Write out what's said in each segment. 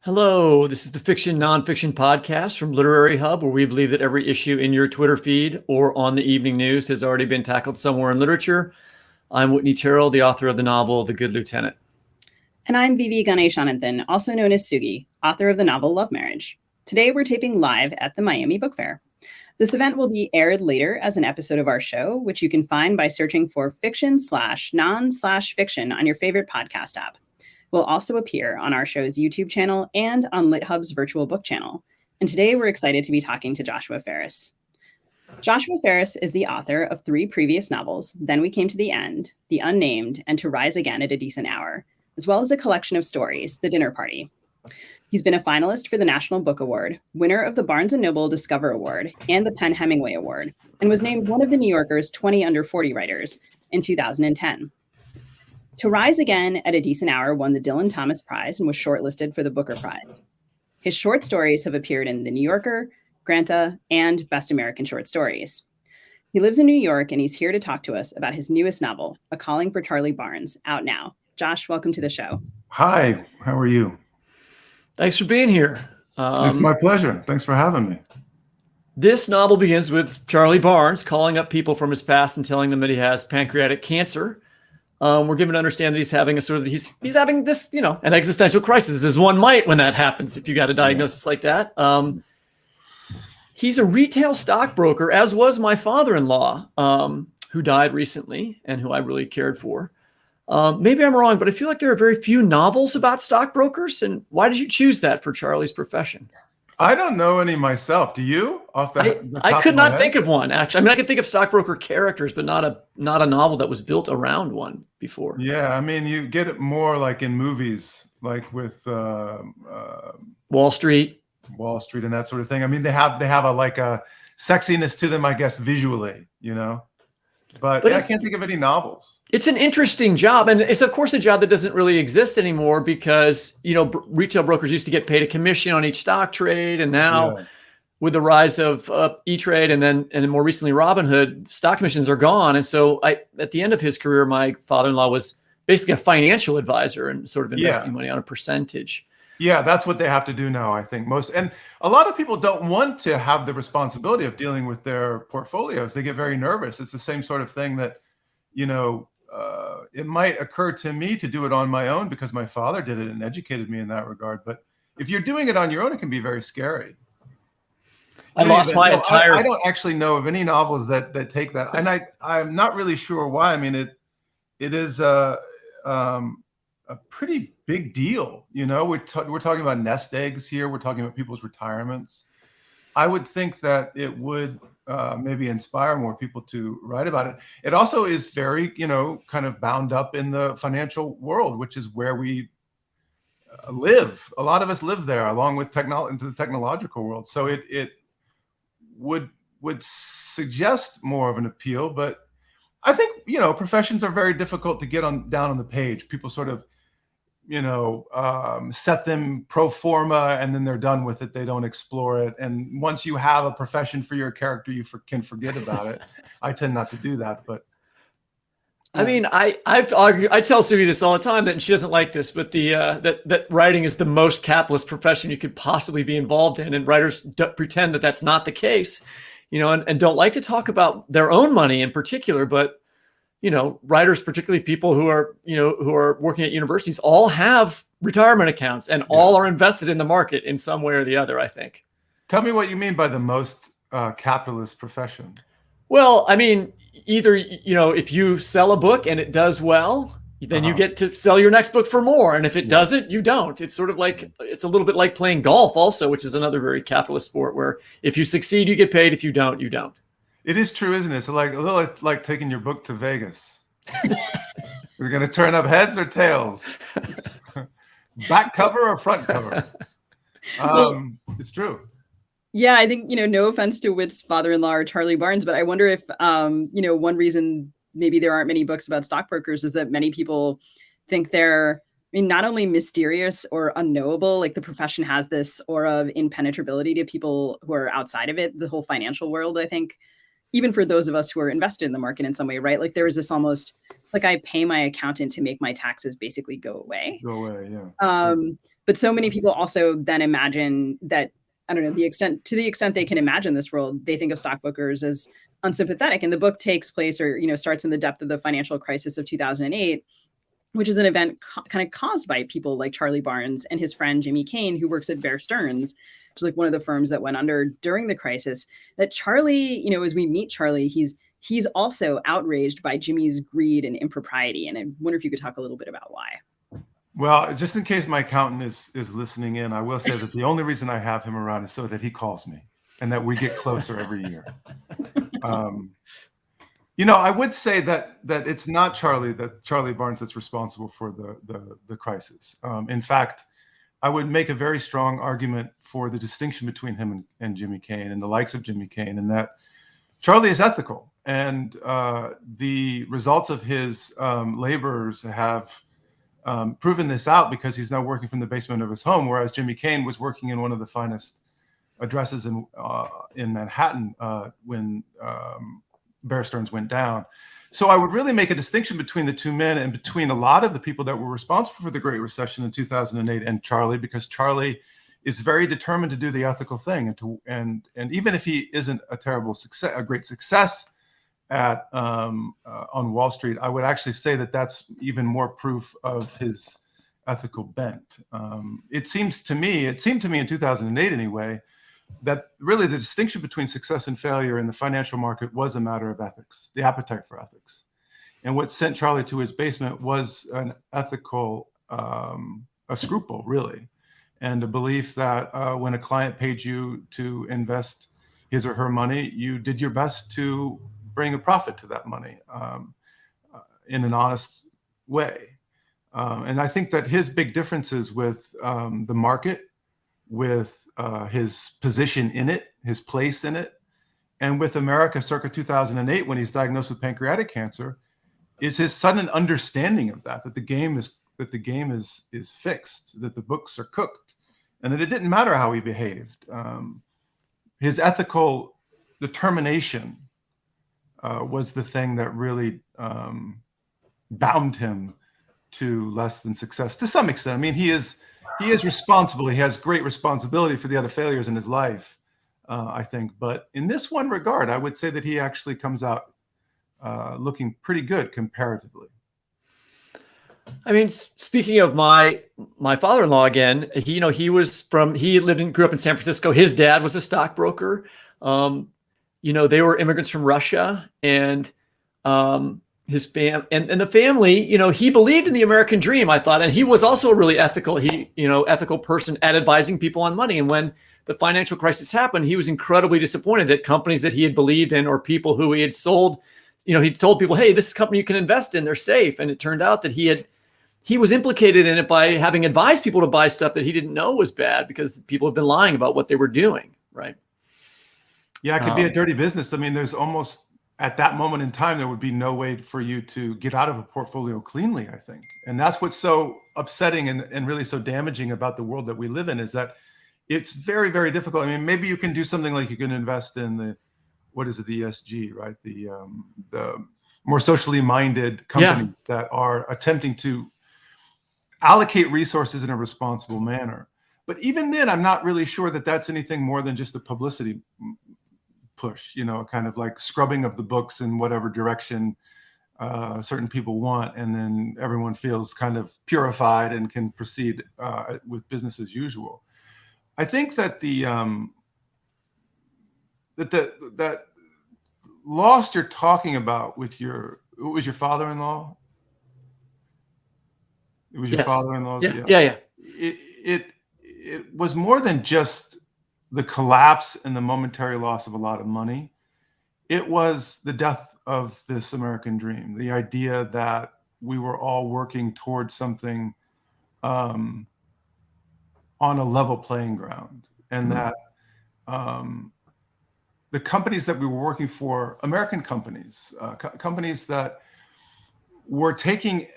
Hello, this is the Fiction Nonfiction Podcast from Literary Hub, where we believe that every issue in your Twitter feed or on the evening news has already been tackled somewhere in literature. I'm Whitney Terrell, the author of the novel The Good Lieutenant. And I'm V.V. Ganeshananthan, also known as Sugi, author of the novel Love Marriage. Today we're taping live at the Miami Book Fair. This event will be aired later as an episode of our show, which you can find by searching for fiction/non/fiction on your favorite podcast app. Will also appear on our show's YouTube channel and on LitHub's virtual book channel. And today we're excited to be talking to Joshua Ferris. Joshua Ferris is the author of 3 previous novels, Then We Came to the End, The Unnamed, and To Rise Again at a Decent Hour, as well as a collection of stories, The Dinner Party. He's been a finalist for the National Book Award, winner of the Barnes & Noble Discover Award and the Penn Hemingway Award, and was named one of the New Yorker's 20 Under 40 writers in 2010. To Rise Again at a Decent Hour won the Dylan Thomas Prize and was shortlisted for the Booker Prize. His short stories have appeared in The New Yorker, Granta, and Best American Short Stories. He lives in New York, and he's here to talk to us about his newest novel, A Calling for Charlie Barnes, out now. Josh, welcome to the show. Hi, how are you? Thanks for being here. It's my pleasure. Thanks for having me. This novel begins with Charlie Barnes calling up people from his past and telling them that he has pancreatic cancer. We're given to understand that he's having he's having this, an existential crisis, as one might when that happens, if you got a diagnosis like that. He's a retail stockbroker, as was my father-in-law, who died recently and who I really cared for. Maybe I'm wrong, but I feel like there are very few novels about stockbrokers. And why did you choose that for Charlie's profession? I don't know any myself. Do you? I could not think of one, actually. I mean, I could think of stockbroker characters, but not a novel that was built around one before. Yeah, I mean, you get it more like in movies, like with Wall Street and that sort of thing. I mean, they have a sexiness to them, I guess, visually, But I can't think of any novels. It's an interesting job. And it's, of course, a job that doesn't really exist anymore because, retail brokers used to get paid a commission on each stock trade. And now with the rise of E-Trade and then more recently Robinhood, stock commissions are gone. And so at the end of his career, my father-in-law was basically a financial advisor and sort of investing money on a percentage. Yeah, that's what they have to do now, I think. And a lot of people don't want to have the responsibility of dealing with their portfolios. They get very nervous. It's the same sort of thing that, it might occur to me to do it on my own because my father did it and educated me in that regard. But if you're doing it on your own, it can be very scary. I don't actually know of any novels that take that. And I'm not really sure why. I mean, it is a pretty big deal. We're talking about nest eggs here. We're talking about people's retirements. I would think that it would maybe inspire more people to write about it. It also is very, kind of bound up in the financial world, which is where we live. A lot of us live there, along with into the technological world. So it would suggest more of an appeal. But I think, professions are very difficult to get down on the page. People sort of, set them pro forma and then they're done with it. They don't explore it. And once you have a profession for your character, you can forget about it. I tend not to do that, but. I mean, I've argued, I tell Sugi this all the time that she doesn't like this, but that writing is the most capitalist profession you could possibly be involved in. And writers pretend that that's not the case, and don't like to talk about their own money in particular, but writers, particularly people who are working at universities, all have retirement accounts and all are invested in the market in some way or the other, I think. Tell me what you mean by the most capitalist profession. Well, I mean, either, if you sell a book and it does well, then you get to sell your next book for more. And if it doesn't, you don't. It's sort of like, it's a little bit like playing golf also, which is another very capitalist sport where if you succeed, you get paid. If you don't, you don't. It is true, isn't it? It's like a little like taking your book to Vegas. We're going to turn up heads or tails, back cover or front cover. It's true. Yeah, I think, no offense to Whit's father-in-law or Charlie Barnes, but I wonder if, one reason maybe there aren't many books about stockbrokers is that many people think they're, not only mysterious or unknowable, like the profession has this aura of impenetrability to people who are outside of it, the whole financial world, I think, even for those of us who are invested in the market in some way, right? Like there is this almost like I pay my accountant to make my taxes basically go away. Go away, yeah. But so many people also then imagine that, I don't know, to the extent they can imagine this world, they think of stockbrokers as unsympathetic. And the book takes place, or, starts in the depth of the financial crisis of 2008, which is an event kind of caused by people like Charlie Barnes and his friend Jimmy Kane, who works at Bear Stearns, which is like one of the firms that went under during the crisis. That Charlie, as we meet Charlie, he's also outraged by Jimmy's greed and impropriety. And I wonder if you could talk a little bit about why. Well, just in case my accountant is listening in, I will say that the only reason I have him around is so that he calls me and that we get closer every year. I would say that it's not Charlie Barnes that's responsible for the crisis. In fact, I would make a very strong argument for the distinction between him and Jimmy Kane and the likes of Jimmy Kane, and that Charlie is ethical, and the results of his labors have proven this out, because he's now working from the basement of his home, whereas Jimmy Kane was working in one of the finest addresses in Manhattan when Bear Stearns went down. So I would really make a distinction between the two men and between a lot of the people that were responsible for the Great Recession in 2008 and Charlie, because Charlie is very determined to do the ethical thing, and even if he isn't a great success at on Wall Street, I would actually say that that's even more proof of his ethical bent. It seemed to me in 2008 anyway, that really the distinction between success and failure in the financial market was a matter of ethics, the appetite for ethics. And what sent Charlie to his basement was an ethical, a scruple, really, and a belief that when a client paid you to invest his or her money, you did your best to bring a profit to that money in an honest way. And I think that his big differences with the market, with his position in it, his place in it, and with America circa 2008, when he's diagnosed with pancreatic cancer, is his sudden understanding of that the game is fixed, that the books are cooked, and that it didn't matter how he behaved. His ethical determination was the thing that really bound him to less than success to some extent. I mean, he is responsible. He has great responsibility for the other failures in his life, I think. But in this one regard, I would say that he actually comes out looking pretty good comparatively. I mean, speaking of my father-in-law again, he grew up in San Francisco. His dad was a stockbroker. They were immigrants from Russia, and his and the family, he believed in the American dream, I thought, and he was also a really ethical person at advising people on money. And when the financial crisis happened, he was incredibly disappointed that companies that he had believed in, or people who he had sold, he told people, hey, this is a company you can invest in, they're safe. And it turned out that he was implicated in it by having advised people to buy stuff that he didn't know was bad, because people have been lying about what they were doing, right? Yeah, it could be a dirty business. I mean, there's almost, at that moment in time, there would be no way for you to get out of a portfolio cleanly, I think. And that's what's so upsetting and really so damaging about the world that we live in, is that it's very, very difficult. I mean, maybe you can do something like you can invest in the ESG, right? The more socially minded companies that are attempting to allocate resources in a responsible manner. But even then, I'm not really sure that that's anything more than just a publicity push, kind of like scrubbing of the books in whatever direction certain people want, and then everyone feels kind of purified and can proceed with business as usual. I think that that loss you're talking about with your father-in-law. It was your father-in-law's. Yeah. It was more than just the collapse and the momentary loss of a lot of money. It was the death of this American dream, the idea that we were all working towards something on a level playing ground, and that the companies that we were working for, American companies, companies that were taking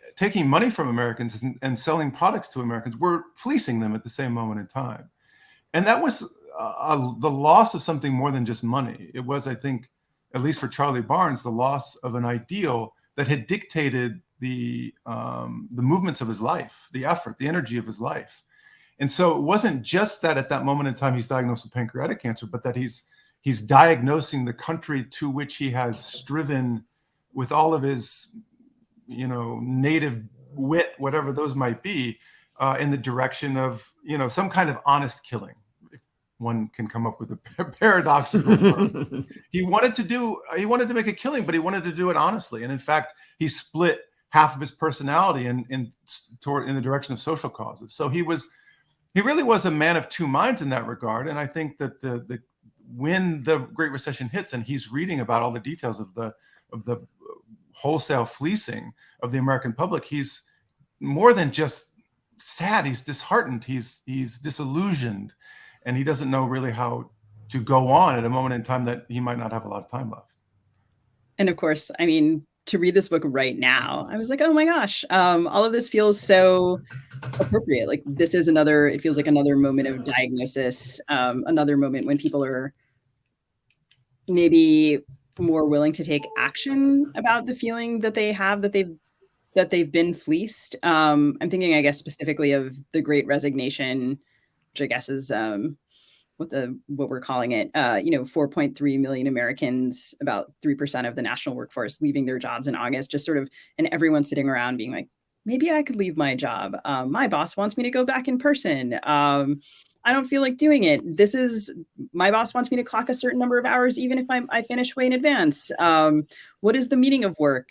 money from Americans and selling products to Americans, were fleecing them at the same moment in time. And that was the loss of something more than just money. It was, I think, at least for Charlie Barnes, the loss of an ideal that had dictated the movements of his life, the effort, the energy of his life. And so it wasn't just that at that moment in time he's diagnosed with pancreatic cancer, but that he's diagnosing the country to which he has striven with all of his, native wit, whatever those might be, in the direction of, some kind of honest killing, if one can come up with a paradoxical word. He wanted to make a killing, but he wanted to do it honestly. And in fact, he split half of his personality in the direction of social causes. So he really was a man of two minds in that regard. And I think that when the Great Recession hits and he's reading about all the details of the wholesale fleecing of the American public, he's more than just sad. He's disheartened. He's disillusioned, and he doesn't know really how to go on at a moment in time that he might not have a lot of time left. And of course, I mean, to read this book right now, I was like, oh my gosh, all of this feels so appropriate. Like it feels like another moment of diagnosis, another moment when people are maybe more willing to take action about the feeling that they have that they've been fleeced. I'm thinking, I guess, specifically of the Great Resignation, which I guess is what we're calling it. 4.3 million Americans, about 3% of the national workforce, leaving their jobs in August. Just sort of, and everyone sitting around being like, maybe I could leave my job. My boss wants me to go back in person. I don't feel like doing it. My boss wants me to clock a certain number of hours, even if I finish way in advance. What is the meaning of work?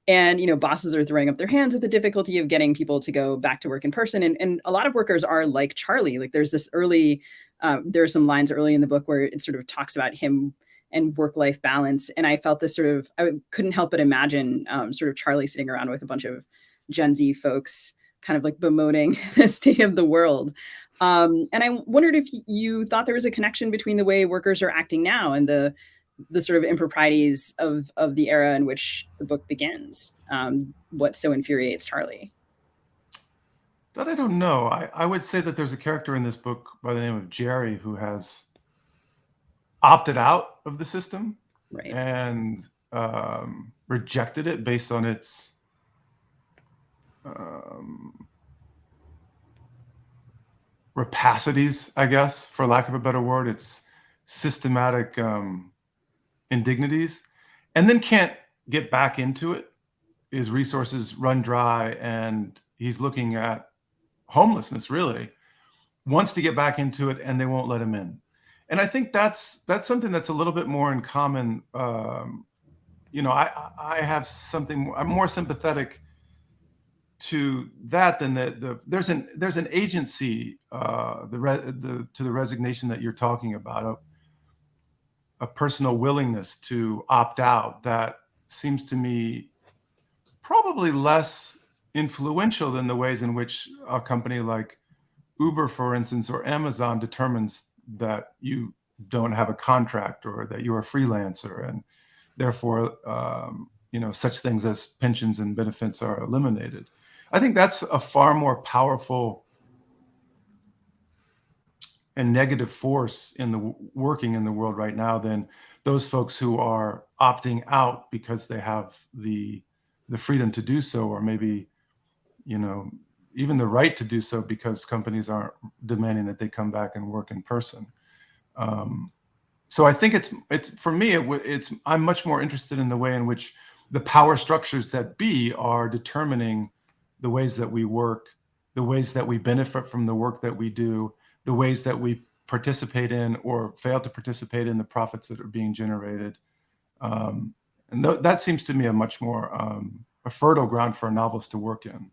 And, bosses are throwing up their hands at the difficulty of getting people to go back to work in person. And a lot of workers are like Charlie. Like there's this there are some lines early in the book where it sort of talks about him and work-life balance. And I felt this I couldn't help but imagine sort of Charlie sitting around with a bunch of Gen Z folks kind of like bemoaning the state of the world. And I wondered if you thought there was a connection between the way workers are acting now and the sort of improprieties of the era in which the book begins. What so infuriates Charlie? That I don't know. I would say that there's a character in this book by the name of Jerry who has opted out of the system, right, and rejected it based on its rapacities, I guess, for lack of a better word. It's systematic indignities, and then can't get back into it. His resources run dry, and he's looking at homelessness, really. Wants to get back into it, and they won't let him in. And I think that's something that's a little bit more in common. I have something. I'm more sympathetic to that than there's an agency to the resignation that you're talking about, a personal willingness to opt out that seems to me probably less influential than the ways in which a company like Uber, for instance, or Amazon determines that you don't have a contract or that you're a freelancer, and therefore such things as pensions and benefits are eliminated. I think that's a far more powerful and negative force working in the world right now than those folks who are opting out because they have the freedom to do so, or maybe even the right to do so because companies aren't demanding that they come back and work in person. So I think it's for me, I'm much more interested in the way in which the power structures that be are determining the ways that we work, the ways that we benefit from the work that we do, the ways that we participate in or fail to participate in the profits that are being generated. And that seems to me a much more a fertile ground for a novelist to work in.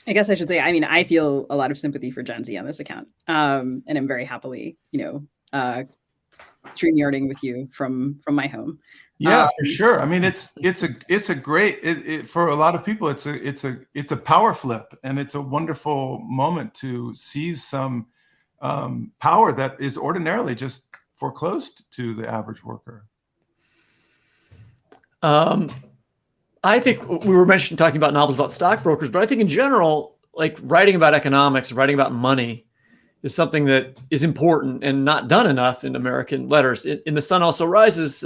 I guess I should say, I mean, I feel a lot of sympathy for Gen Z on this account. And I'm very happily, StreamYarding with you from my home. Yeah, for sure. I mean, it's a great, for a lot of people, it's a power flip, and it's a wonderful moment to seize some power that is ordinarily just foreclosed to the average worker. I think we were talking about novels about stockbrokers, but I think in general, like writing about economics, writing about money is something that is important and not done enough in American letters. In The Sun Also Rises,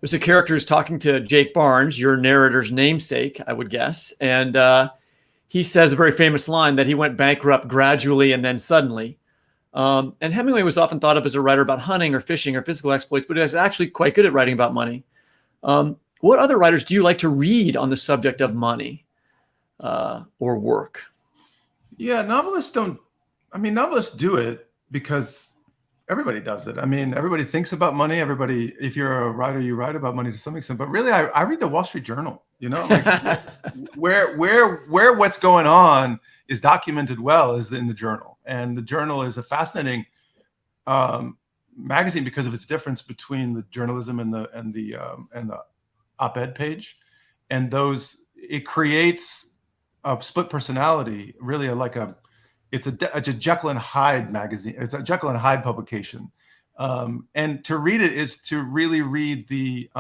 there's a character who's talking to Jake Barnes, your narrator's namesake, I would guess. And he says a very famous line that he went bankrupt gradually and then suddenly. And Hemingway was often thought of as a writer about hunting or fishing or physical exploits, but he was actually quite good at writing about money. What other writers do you like to read on the subject of money or work? Yeah, novelists do it because everybody does it. I mean, everybody thinks about money. Everybody, if you're a writer, you write about money to some extent. But really, I read the Wall Street Journal. Like where what's going on is documented well is in the Journal, and the Journal is a fascinating magazine because of its difference between the journalism and the op-ed page, and it creates a split personality, really it's a Jekyll and Hyde magazine. It's a Jekyll and Hyde publication. And to read it is to really read the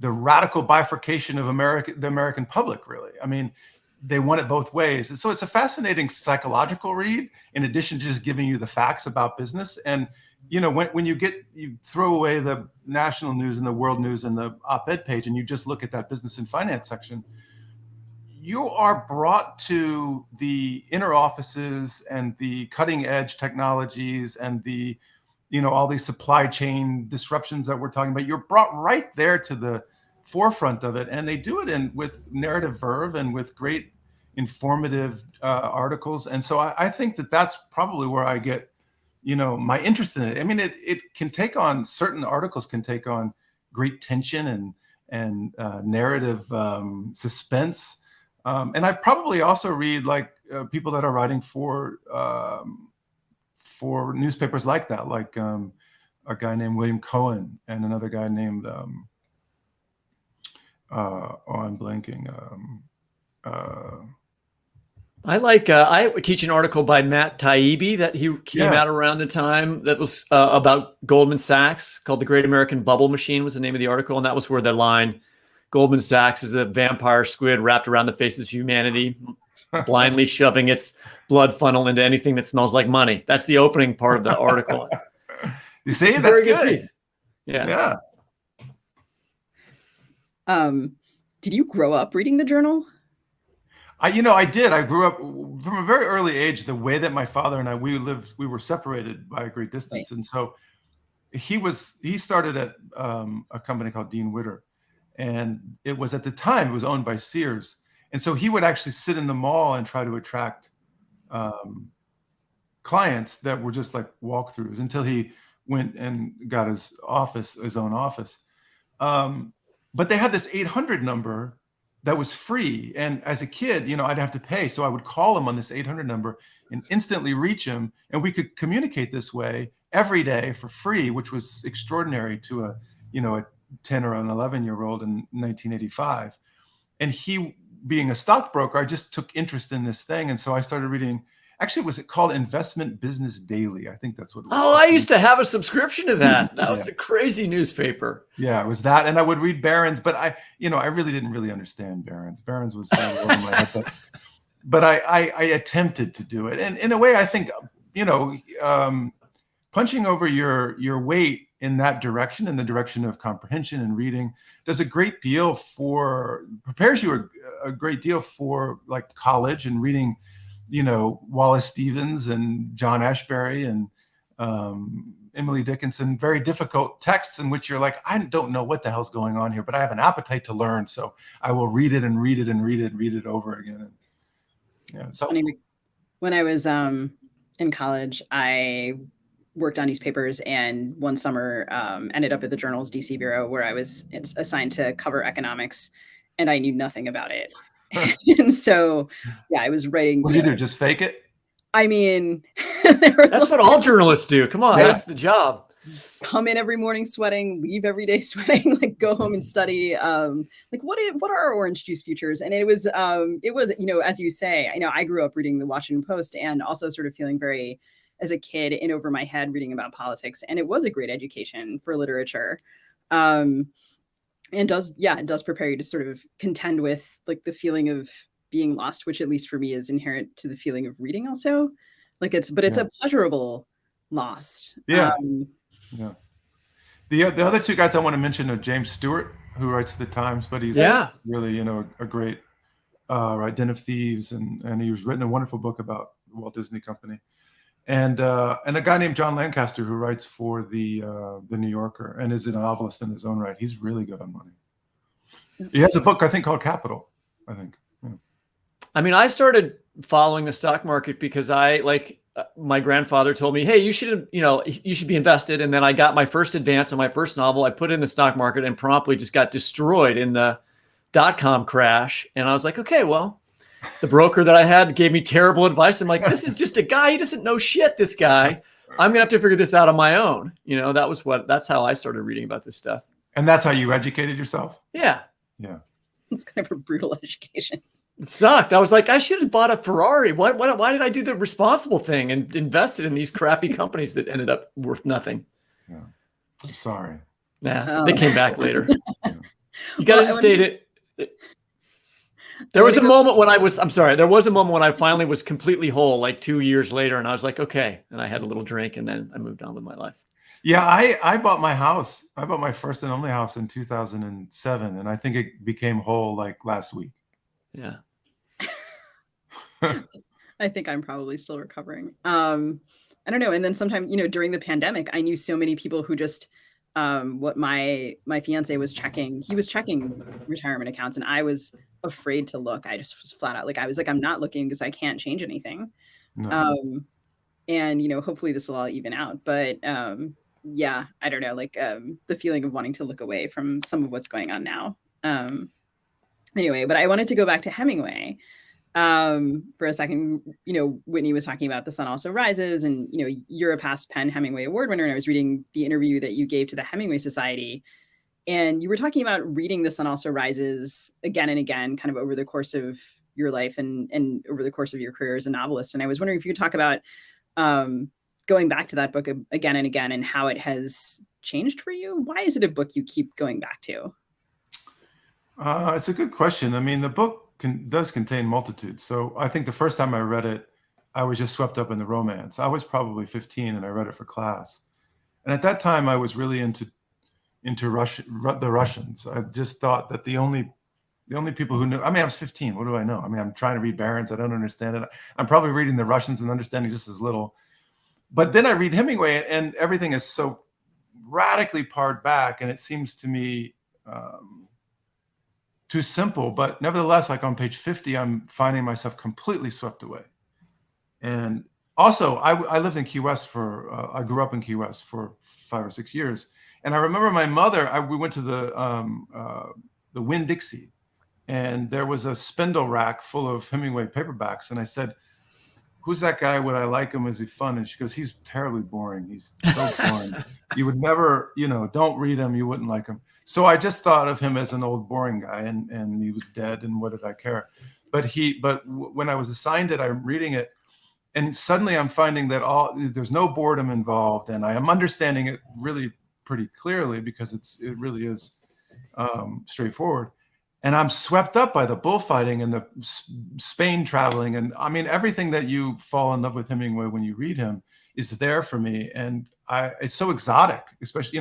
radical bifurcation of the American public, really. I mean, they want it both ways. And so it's a fascinating psychological read, in addition to just giving you the facts about business. And, when you throw away the national news and the world news and the op-ed page, and you just look at that business and finance section, you are brought to the inner offices and the cutting edge technologies and the, all these supply chain disruptions that we're talking about. You're brought right there to the forefront of it. And they do it with narrative verve and with great informative articles. And so I think that's probably where I get, my interest in it. I mean, it can take on, certain articles can take on great tension and narrative suspense. And I probably also read people that are writing for newspapers like that, like a guy named William Cohen and another guy named I'm blanking. I teach an article by Matt Taibbi that he came out around the time that was about Goldman Sachs, called The Great American Bubble Machine was the name of the article. And that was where the line, Goldman Sachs is a vampire squid wrapped around the faces of humanity, blindly shoving its blood funnel into anything that smells like money. That's the opening part of the article. You see, that's good. Piece. Yeah. Did you grow up reading the Journal? I did. I grew up from a very early age. The way that my father and I, we were separated by a great distance. Right. And so he started at a company called Dean Witter. And it was, at the time, it was owned by Sears. And so he would actually sit in the mall and try to attract clients that were just like walkthroughs, until he went and got his own office. But they had this 800 number that was free. And as a kid, I'd have to pay. So I would call him on this 800 number and instantly reach him. And we could communicate this way every day for free, which was extraordinary to a 10 or an 11-year-old in 1985. And he, being a stockbroker, I just took interest in this thing. And so I started reading, actually, was it called Investment Business Daily? I think that's what it was. Oh, I used to have a subscription to that. That was a crazy newspaper. Yeah, it was that. And I would read Barron's, but I really didn't really understand Barron's. Barron's was over my head, but I attempted to do it. And in a way, I think, punching over your weight in that direction, in the direction of comprehension and reading, does a great deal prepares you a great deal for like college and reading, Wallace Stevens and John Ashbery and Emily Dickinson, very difficult texts in which you're like, I don't know what the hell's going on here, but I have an appetite to learn. So I will read it and read it and read it over again. And, it's funny. When I was in college, I worked on newspapers, and one summer ended up at the Journal's DC bureau, where I was assigned to cover economics, and I knew nothing about it. And so, I was writing. What did you do? Just fake it? I mean, that's what all journalists do. Come on, that's the job. Come in every morning sweating, leave every day sweating, like go home and study. Like what are our orange juice futures? And it was, as you say, I grew up reading the Washington Post, and also sort of feeling very, as a kid, in over my head reading about politics. And it was a great education for literature. And it does prepare you to sort of contend with like the feeling of being lost, which at least for me is inherent to the feeling of reading also. Like it's a pleasurable lost. The other two guys I want to mention are James Stewart, who writes the Times, but he's really, a great Den of Thieves, and he's written a wonderful book about the Walt Disney Company. And a guy named John Lancaster, who writes for the New Yorker and is a novelist in his own right. He's really good on money. He has a book, I think, called Capital, I think. Yeah. I mean, I started following the stock market because my grandfather told me, hey, you should be invested. And then I got my first advance on my first novel. I put it in the stock market and promptly just got destroyed in the .com crash. And I was like, okay, well, the broker that I had gave me terrible advice. I'm like, this is just a guy. He doesn't know shit, this guy. I'm going to have to figure this out on my own. That's how I started reading about this stuff. And that's how you educated yourself? Yeah. Yeah. It's kind of a brutal education. It sucked. I was like, I should have bought a Ferrari. Why did I do the responsible thing and invested in these crappy companies that ended up worth nothing? Yeah. I'm sorry. Yeah, they came back later. You got to just state it. There was a moment when there was a moment when I finally was completely whole, like 2 years later. And I was like, okay. And I had a little drink and then I moved on with my life. Yeah, I bought my house. I bought my first and only house in 2007. And I think it became whole like last week. Yeah. I think I'm probably still recovering. I don't know. And then sometime, during the pandemic, I knew so many people who just, what my fiance was checking, he was checking retirement accounts and I was afraid to look. I just was flat out I was like, I'm not looking because I can't change anything. No. And, hopefully this will all even out. But yeah, I don't know, the feeling of wanting to look away from some of what's going on now. Anyway, but I wanted to go back to Hemingway for a second. Whitney was talking about The Sun Also Rises, and you're a past Penn Hemingway Award winner, and I was reading the interview that you gave to the Hemingway Society, and you were talking about reading The Sun Also Rises again and again, kind of over the course of your life and over the course of your career as a novelist. And I was wondering if you could talk about going back to that book again and again and how it has changed for you. Why is it a book you keep going back to? It's a good question. I mean, the book does contain multitudes. So I think the first time I read it, I was just swept up in the romance. I was probably 15 and I read it for class. And at that time, I was really into the Russians. I just thought that the only people who knew, I mean, I was 15. What do I know? I mean, I'm trying to read Barents. I don't understand it. I'm probably reading the Russians and understanding just as little. But then I read Hemingway and everything is so radically pared back. And it seems to me too simple, but nevertheless, like on page 50, I'm finding myself completely swept away. And also, I lived in Key West I grew up in Key West for 5 or 6 years. And I remember my mother, we went to the Winn-Dixie, and there was a spindle rack full of Hemingway paperbacks. And I said, who's that guy? Would I like him? Is he fun? And she goes, he's terribly boring. He's so boring. You would never, don't read him. You wouldn't like him. So I just thought of him as an old boring guy, and he was dead. And what did I care? But when I was assigned it, I'm reading it, and suddenly I'm finding that there's no boredom involved, and I am understanding it really pretty clearly because it really is straightforward. And I'm swept up by the bullfighting and the Spain traveling. And I mean, everything that you fall in love with Hemingway when you read him is there for me. And it's so exotic, especially,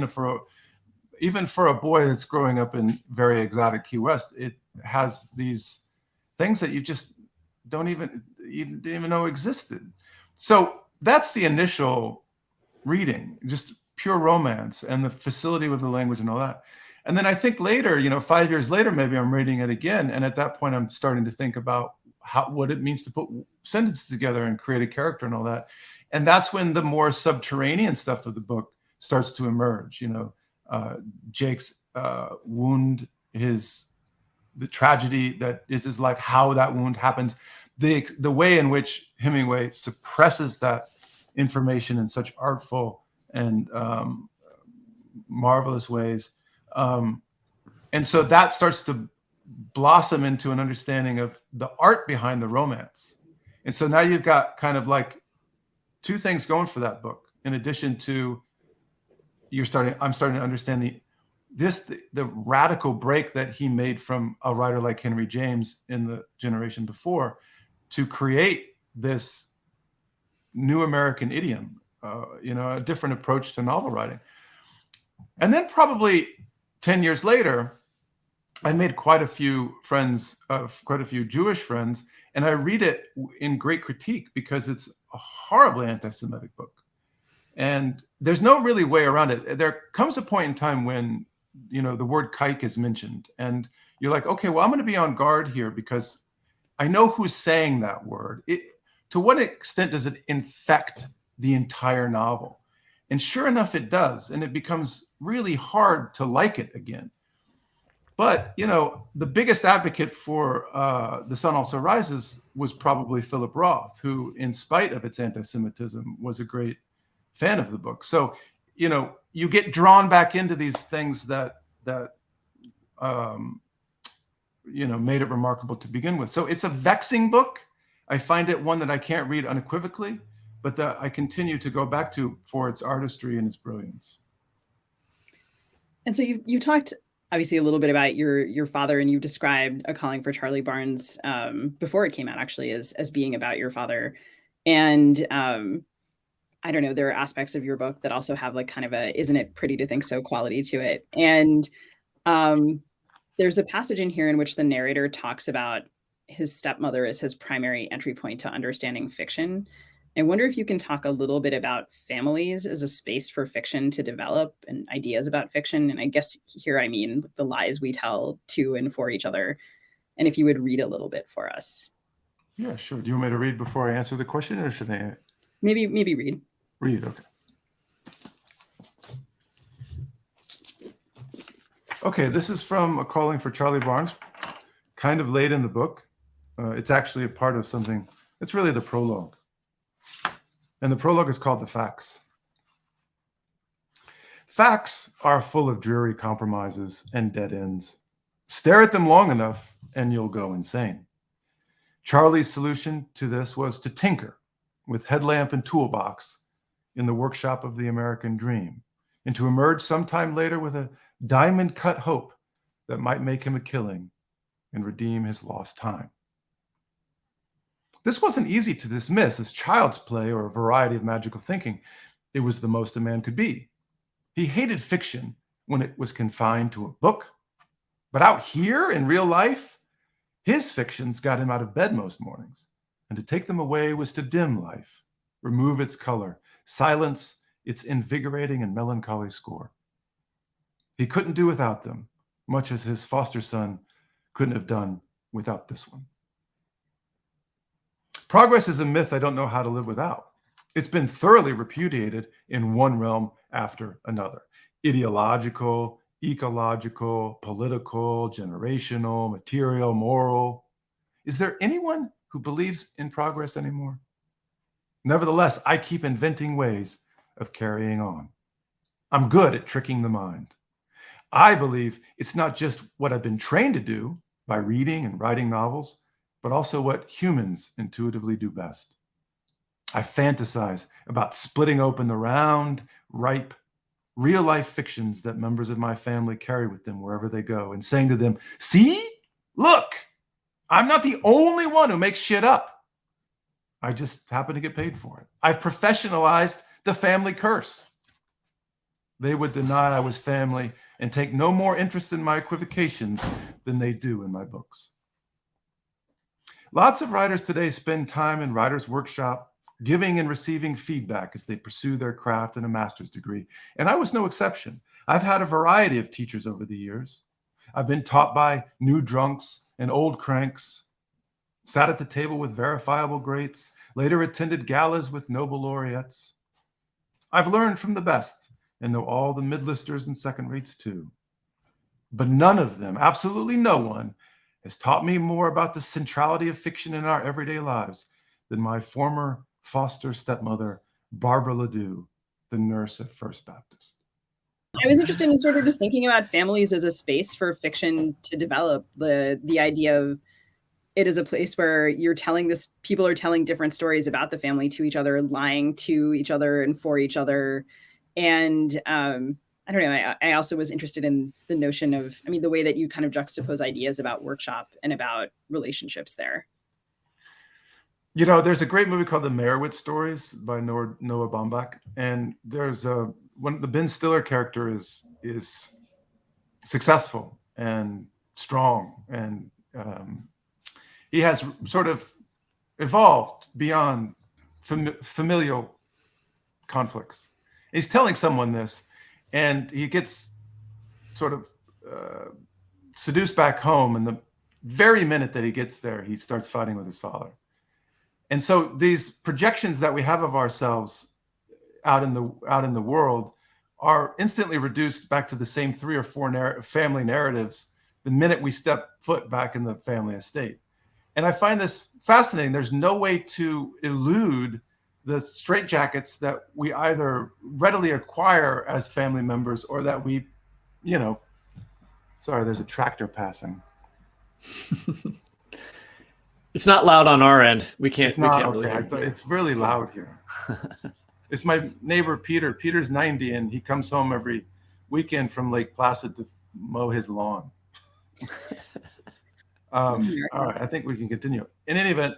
even for a boy that's growing up in very exotic Key West. It has these things that you didn't even know existed. So that's the initial reading, just pure romance and the facility with the language and all that. And then I think later, 5 years later, maybe I'm reading it again. And at that point, I'm starting to think about what it means to put sentences together and create a character and all that. And that's when the more subterranean stuff of the book starts to emerge. Jake's wound, the tragedy that is his life, how that wound happens, the way in which Hemingway suppresses that information in such artful and marvelous ways. And so that starts to blossom into an understanding of the art behind the romance. And so now you've got kind of like two things going for that book. In addition to I'm starting to understand the radical break that he made from a writer like Henry James in the generation before to create this new American idiom, a different approach to novel writing. And then probably 10 years later, I made quite a few friends, quite a few Jewish friends, and I read it in great critique because it's a horribly anti-Semitic book. And there's no really way around it. There comes a point in time when, the word kike is mentioned, and you're like, okay, well, I'm going to be on guard here because I know who's saying that word. To what extent does it infect the entire novel? And sure enough, it does. And it becomes really hard to like it again. But, the biggest advocate for The Sun Also Rises was probably Philip Roth, who, in spite of its anti-Semitism, was a great fan of the book. So, you get drawn back into these things that made it remarkable to begin with. So it's a vexing book. I find it one that I can't read unequivocally, but that I continue to go back to for its artistry and its brilliance. And so you talked obviously a little bit about your father, and you described A Calling for Charlie Barnes before it came out actually as being about your father. And I don't know, there are aspects of your book that also have like kind of a "isn't it pretty to think so" quality to it. And there's a passage in here in which the narrator talks about his stepmother as his primary entry point to understanding fiction. I wonder if you can talk a little bit about families as a space for fiction to develop and ideas about fiction. And I guess here I mean the lies we tell to and for each other. And if you would read a little bit for us. Yeah, sure. Do you want me to read before I answer the question, or should I? Maybe read. Read, okay. Okay, this is from A Calling for Charlie Barnes, kind of late in the book. It's actually a part of something. It's really the prologue. And the prologue is called The Facts. Facts are full of dreary compromises and dead ends. Stare at them long enough and you'll go insane. Charlie's solution to this was to tinker with headlamp and toolbox in the workshop of the American dream, and to emerge sometime later with a diamond-cut hope that might make him a killing and redeem his lost time. This wasn't easy to dismiss as child's play or a variety of magical thinking. It was the most a man could be. He hated fiction when it was confined to a book, but out here in real life, his fictions got him out of bed most mornings, and to take them away was to dim life, remove its color, silence its invigorating and melancholy score. He couldn't do without them, much as his foster son couldn't have done without this one. Progress is a myth I don't know how to live without. It's been thoroughly repudiated in one realm after another. Ideological, ecological, political, generational, material, moral. Is there anyone who believes in progress anymore? Nevertheless, I keep inventing ways of carrying on. I'm good at tricking the mind. I believe it's not just what I've been trained to do by reading and writing novels, but also what humans intuitively do best. I fantasize about splitting open the round, ripe, real-life fictions that members of my family carry with them wherever they go, and saying to them, see, look, I'm not the only one who makes shit up. I just happen to get paid for it. I've professionalized the family curse. They would deny I was family and take no more interest in my equivocations than they do in my books. Lots of writers today spend time in writer's workshop, giving and receiving feedback as they pursue their craft in a master's degree. And I was no exception. I've had a variety of teachers over the years. I've been taught by new drunks and old cranks, sat at the table with verifiable greats, later attended galas with Nobel laureates. I've learned from the best and know all the mid-listers and second rates too. But none of them, absolutely no one, has taught me more about the centrality of fiction in our everyday lives than my former foster stepmother, Barbara Ledoux, the nurse at First Baptist. I was interested in sort of just thinking about families as a space for fiction to develop, the idea of it is a place where you're telling this, people are telling different stories about the family to each other, lying to each other and for each other. And I don't know, I also was interested in the notion of, I mean, the way that you kind of juxtapose ideas about workshop and about relationships there. You know, there's a great movie called The Meyerowitz Stories by Noah Baumbach. And there's the Ben Stiller character is is successful and strong, and he has sort of evolved beyond familial conflicts. He's telling someone this, and he gets sort of seduced back home, and the very minute that he gets there, he starts fighting with his father. And so these projections that we have of ourselves out in the world are instantly reduced back to the same 3 or 4 family narratives the minute we step foot back in the family estate. And I find this fascinating. There's no way to elude the straitjackets that we either readily acquire as family members, or that we, sorry, there's a tractor passing. It's not loud on our end. We can't. It's not really okay. It's really loud here. It's my neighbor Peter. Peter's 90, and he comes home every weekend from Lake Placid to mow his lawn. All right, I think we can continue. In any event,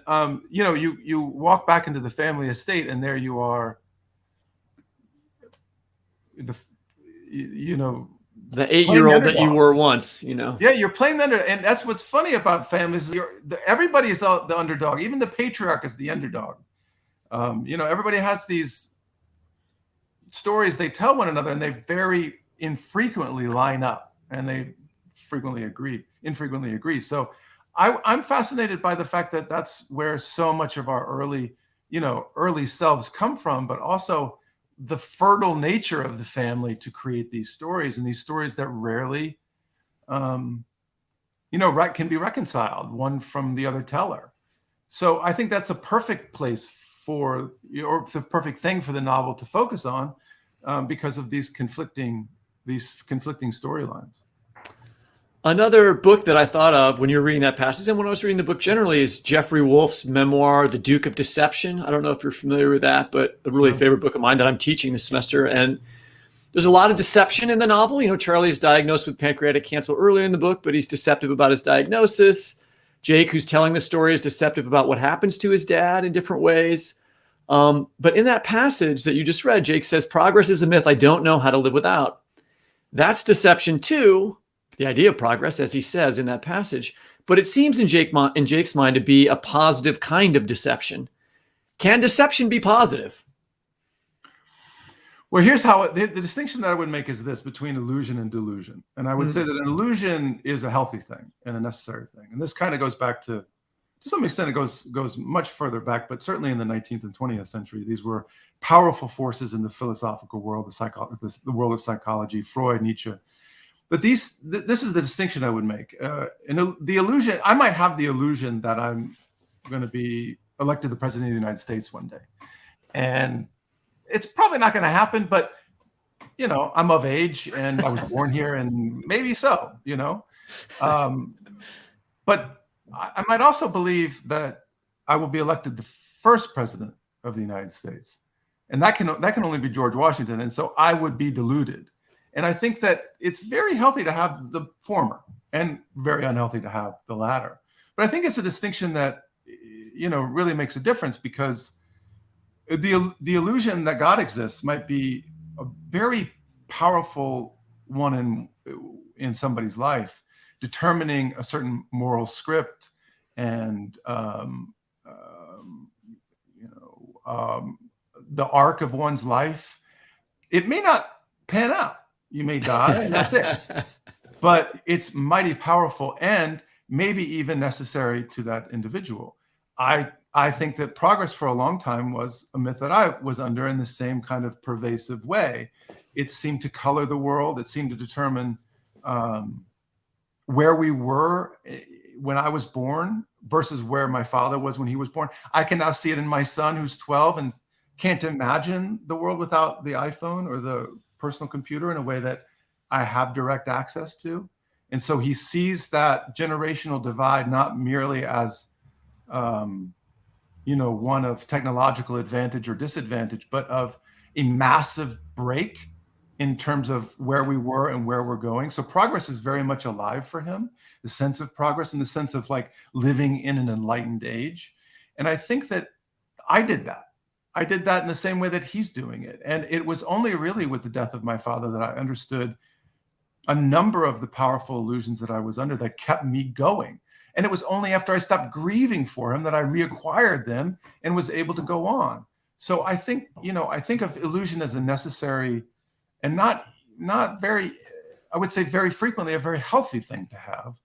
you walk back into the family estate, and there you are. The 8-year-old that you were once. Yeah, you're playing the underdog, and that's what's funny about families. Everybody is the underdog. Even the patriarch is the underdog. Everybody has these stories they tell one another, and they very infrequently line up, and they infrequently agree. So I'm fascinated by the fact that that's where so much of our early selves come from, but also the fertile nature of the family to create these stories, and these stories that rarely, can be reconciled one from the other teller. So I think that's a perfect place or the perfect thing for the novel to focus on, because of these conflicting storylines. Another book that I thought of when you were reading that passage, and when I was reading the book generally, is Jeffrey Wolf's memoir, The Duke of Deception. I don't know if you're familiar with that, but a really favorite book of mine that I'm teaching this semester. And there's a lot of deception in the novel. Charlie is diagnosed with pancreatic cancer earlier in the book, but he's deceptive about his diagnosis. Jake, who's telling the story, is deceptive about what happens to his dad in different ways. But in that passage that you just read, Jake says, "Progress is a myth I don't know how to live without." That's deception too, the idea of progress, as he says in that passage. But it seems in Jake's mind to be a positive kind of deception. Can deception be positive? Well, here's how the distinction that I would make is this between illusion and delusion. And I would say that an illusion is a healthy thing and a necessary thing. And this kind of goes back to some extent, it goes much further back, but certainly in the 19th and 20th century, these were powerful forces in the philosophical world, the world of psychology, Freud, Nietzsche. But this is the distinction I would make. The illusion, I might have the illusion that I'm going to be elected the president of the United States one day. And it's probably not going to happen, but, I'm of age and I was born here, and maybe so, but I might also believe that I will be elected the first president of the United States. And that can only be George Washington. And so I would be deluded. And I think that it's very healthy to have the former and very unhealthy to have the latter. But I think it's a distinction that, really makes a difference, because the illusion that God exists might be a very powerful one in somebody's life, determining a certain moral script and the arc of one's life. It may not pan out. You may die, and that's it. But it's mighty powerful and maybe even necessary to that individual. I think that progress for a long time was a myth that I was under in the same kind of pervasive way. It seemed to color the world. It seemed to determine where we were when I was born versus where my father was when he was born. I can now see it in my son, who's 12 and can't imagine the world without the iPhone or the personal computer in a way that I have direct access to. And so he sees that generational divide not merely as one of technological advantage or disadvantage, but of a massive break in terms of where we were and where we're going. So progress is very much alive for him, the sense of progress and the sense of like living in an enlightened age. And I think that I did that. I did that in the same way that he's doing it. And it was only really with the death of my father that I understood a number of the powerful illusions that I was under that kept me going. And it was only after I stopped grieving for him that I reacquired them and was able to go on. So I think, I think of illusion as a necessary and not very, I would say very frequently, a very healthy thing to have.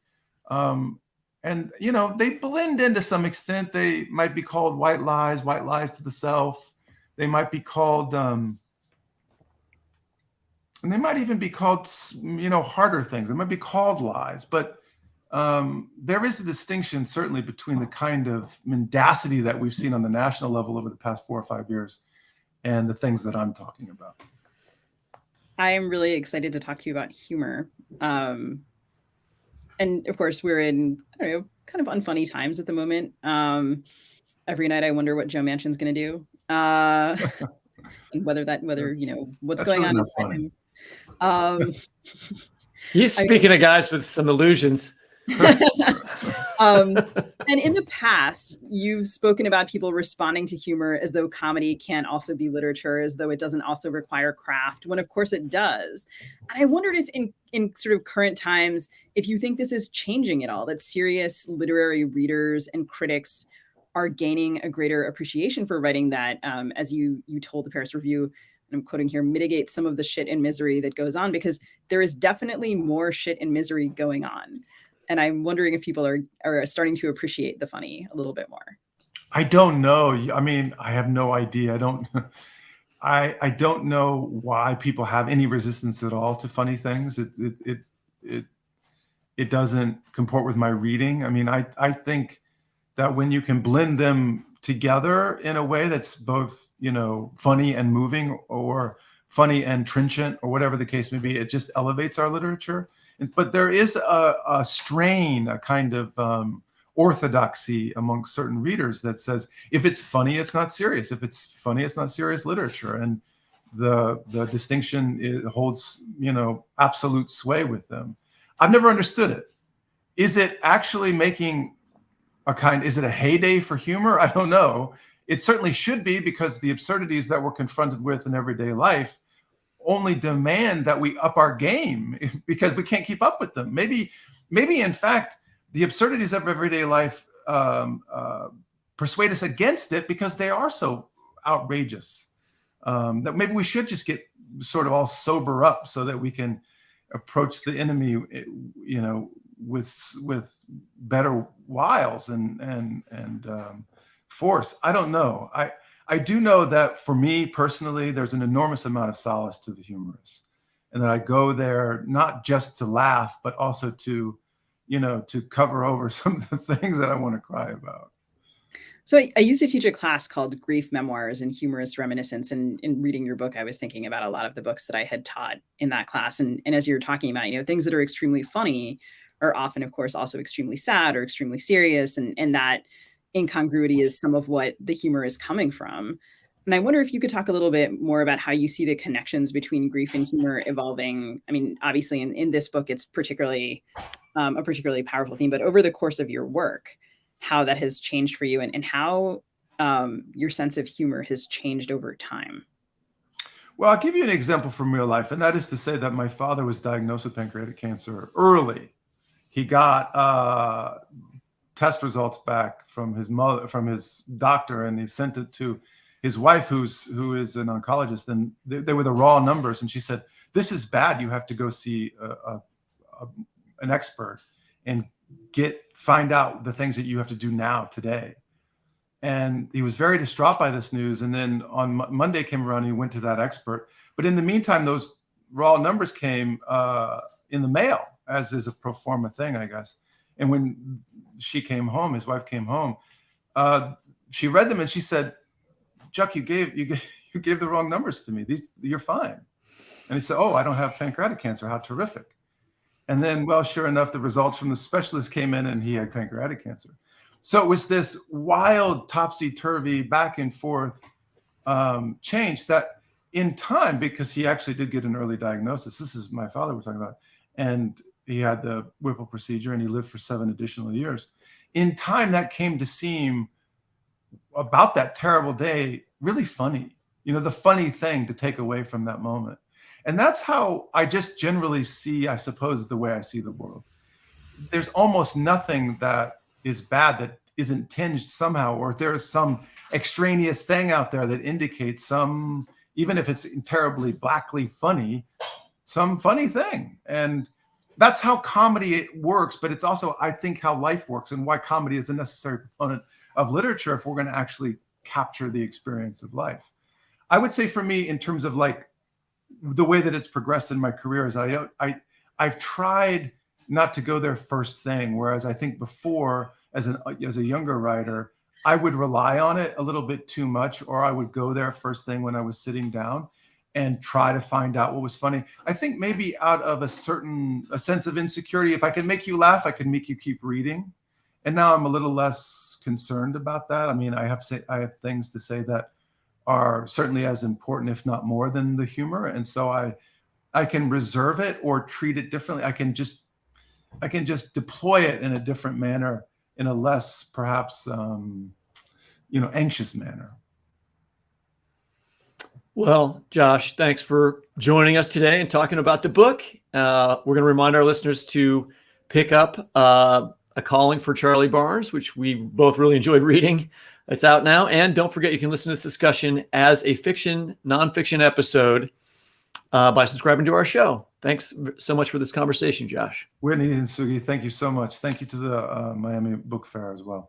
And, they blend in to some extent. They might be called white lies to the self. They might be called, and they might even be called, harder things. They might be called lies. But there is a distinction, certainly, between the kind of mendacity that we've seen on the national level over the past 4 or 5 years and the things that I'm talking about. I am really excited to talk to you about humor. And of course, we're in, kind of unfunny times at the moment. Every night I wonder what Joe Manchin's going to do. And whether what's going on inside him. He's speaking of guys with some illusions. And in the past, you've spoken about people responding to humor as though comedy can also be literature, as though it doesn't also require craft, when of course it does. And I wondered if in sort of current times, if you think this is changing at all, that serious literary readers and critics are gaining a greater appreciation for writing that, as you told the Paris Review, and I'm quoting here, mitigate some of the shit and misery that goes on, because there is definitely more shit and misery going on. And I'm wondering if people are starting to appreciate the funny a little bit more. I don't know. I mean, I have no idea. I don't know why people have any resistance at all to funny things. It doesn't comport with my reading. I mean, I think that when you can blend them together in a way that's both, funny and moving, or funny and trenchant, or whatever the case may be, it just elevates our literature. But there is a strain, a kind of orthodoxy amongst certain readers that says, if it's funny, it's not serious. If it's funny, it's not serious literature. And the distinction holds, absolute sway with them. I've never understood it. Is it actually making is it a heyday for humor? I don't know. It certainly should be, because the absurdities that we're confronted with in everyday life only demand that we up our game, because we can't keep up with them. Maybe in fact, the absurdities of everyday life persuade us against it because they are so outrageous, that maybe we should just get sort of all sober up so that we can approach the enemy, with better wiles and force. I don't know. I do know that for me personally, there's an enormous amount of solace to the humorous, and that I go there not just to laugh, but also to, to cover over some of the things that I want to cry about. So I used to teach a class called Grief Memoirs and Humorous Reminiscence. And in reading your book, I was thinking about a lot of the books that I had taught in that class. And as you're talking about, things that are extremely funny are often, of course, also extremely sad or extremely serious. And that incongruity is some of what the humor is coming from. And I wonder if you could talk a little bit more about how you see the connections between grief and humor evolving. I mean, obviously in this book, it's particularly a particularly powerful theme, but over the course of your work, how that has changed for you, and how your sense of humor has changed over time. Well, I'll give you an example from real life. And that is to say that my father was diagnosed with pancreatic cancer early. He got test results back from his doctor, and he sent it to his wife, who is an oncologist, and they were the raw numbers. And she said, "This is bad. You have to go see an expert and find out the things that you have to do now, today." And he was very distraught by this news. And then on Monday came around, and he went to that expert. But in the meantime, those raw numbers came in the mail, as is a pro forma thing, I guess. And when she came home, his wife came home, she read them and she said, "Chuck, you gave the wrong numbers to me. You're fine." And he said, "Oh, I don't have pancreatic cancer. How terrific." And then, well, sure enough, the results from the specialist came in, and he had pancreatic cancer. So it was this wild, topsy-turvy, back and forth change that in time, because he actually did get an early diagnosis. This is my father we're talking about. And he had the Whipple procedure, and he lived for 7 additional years. In time, that came to seem, about that terrible day, really funny. The funny thing to take away from that moment. And that's how I just generally see, I suppose, the way I see the world. There's almost nothing that is bad that isn't tinged somehow, or if there is some extraneous thing out there that indicates some, even if it's terribly blackly funny, some funny thing. And that's how comedy works. But it's also, I think, how life works, and why comedy is a necessary component of literature if we're going to actually capture the experience of life. I would say for me, in terms of like the way that it's progressed in my career, is I've tried not to go there first thing. Whereas I think before, as a younger writer, I would rely on it a little bit too much, or I would go there first thing when I was sitting down and try to find out what was funny. I think maybe out of a sense of insecurity, if I can make you laugh, I can make you keep reading. And now I'm a little less concerned about that. I mean, I have things to say that are certainly as important, if not more, than the humor. And so I can reserve it or treat it differently. I can just deploy it in a different manner, in a less perhaps anxious manner. Well, Josh, thanks for joining us today and talking about the book. We're going to remind our listeners to pick up A Calling for Charlie Barnes, which we both really enjoyed reading. It's out now. And don't forget, you can listen to this discussion as a nonfiction episode by subscribing to our show. Thanks so much for this conversation, Josh. Whitney and Sugi, thank you so much. Thank you to the Miami Book Fair as well.